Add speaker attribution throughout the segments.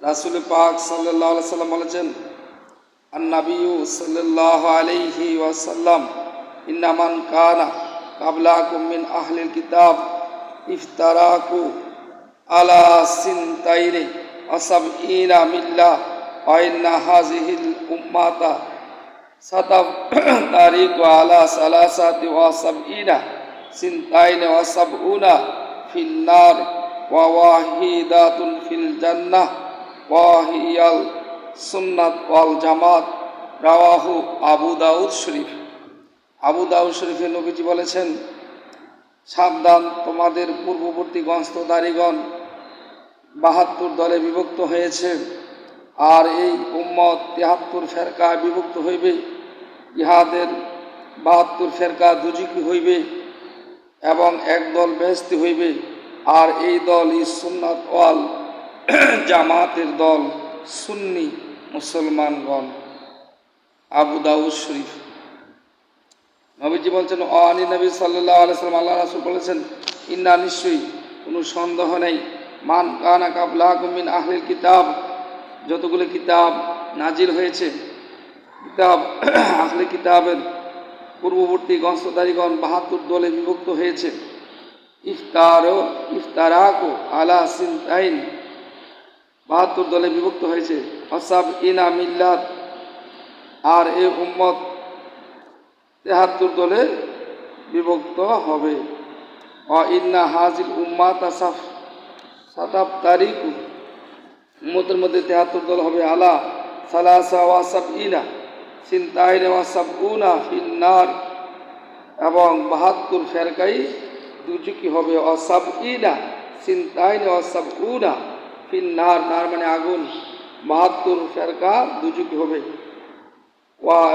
Speaker 1: রাসূল পাক সাল্লাল্লাহু আলাইহি সাল্লাম বলেছেন, আন-নাবিয়্যু সাল্লাল্লাহু আলাইহি ওয়াসাল্লাম ইন্না মান কানা ক্বাবলাকুম মিন আহলিল কিতাব ইফতারাকু আলা সিনতাইনি ওয়াসাবঈনা মিল্লাহ ওয়া ইন্না হাযিহিল উম্মাতা সাতাফতারিকু আলা সালাসাতি ওয়া সাবঈনা সিনতাইনি ওয়া সাবঈনা ফিন নার ওয়া ওয়াহিদাতুন ফিল জান্নাহ ওয়া হিয়াল সুন্নাত ওয়াল জামাত। রাওয়াহু আবু দাউদ শরীফ। আবু দাউদ শরীফে নবীজি বলেছেন, সাবধান, তোমাদের পূর্ববর্তী গণস্তদারিগণ ৭২ দলে বিভক্ত হয়েছে, আর এই উম্মত ৭৩ ফেরকায় বিভক্ত হইবে। ইহাদের ৭২ ফেরকা দুজকি হইবে এবং একদল বেহেশতি হইবে, আর এই দল সুন্নাত ওয়াল জামাতের দল, সুন্নি মুসলমানগণ। আবু দাউদ শরীফ। নবীজি বলছেন, আনি নবী সাল্লাল্লাহু আলাইহি ওয়াসাল্লাম, আল্লাহ রাসূল বলেছেন, ইন্না, নিশ্চয়ই, কোনো সন্দেহ নেই, মান কানা ক্বাবলাকুম মিন আহলিল কিতাব, যতগুলো কিতাব নাজিল হয়েছে, কিতাব আহলে কিতাবের পূর্ববর্তী গণস্তদারিগণ ৭২ দলে বিভক্ত হয়েছে। ইফতারাকু আলা সিনতাইন, ৭২ দলে বিভক্ত হয়েছে। ওয়াসাবঈনা মিল্লাত, আর এই উম্মত ৭৩ দলে বিভক্ত হবে। ওয়া ইন্না হাযিল উম্মাতা সাতাফতারিকু, উম্মতের মধ্যে ৭৩ দল হবে। আলা সালাসা ওয়া সাবঈনা সিনতাইন ওয়া সাবঈনা ফিন নার, এবং ৭২ ফেরকাই দুজকি হবে। ওয়া সাবঈনা সিনতাইন ওয়া সাবঈনা ফিন নার, নার মানে আগুন, ৭২ ফেরকা দুজকি হবে।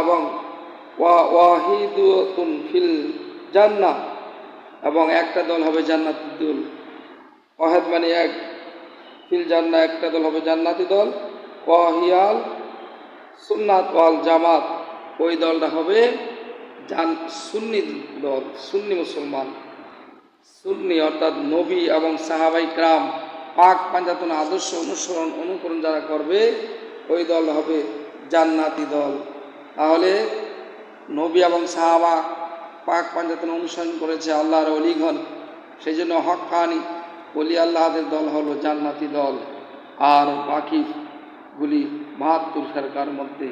Speaker 1: এবং ওয়াহিদাতুন ফিল জান্নাহ, এবং একটা দল হবে জান্নাতি দল। ওয়াহিদ মানে এক, ফিল জান্নাহ একটা দল হবে জান্নাতি দল। ওয়াহিয়াল সুন্নাত ওয়াল জামাত, ওই দলটা হবে সুন্নি দল, সুন্নি মুসলমান। সুন্নি অর্থাৎ নবী এবং সাহাবাই کرام পাক পাঞ্জাতন আদর্শ অনুকরণ যারা করবে, ওই দল হবে জান্নাতি দল। তাহলে নবী এবং সাহাবা পাক পাঞ্জাতন অনুসরণ করেছে আল্লাহর ওলিগণ, সেই জন্য হক্কানি ওলি আল্লাহদের দল হলো জান্নাতি দল, আর বাকিগুলি ৭২ ফেরকার মধ্যে।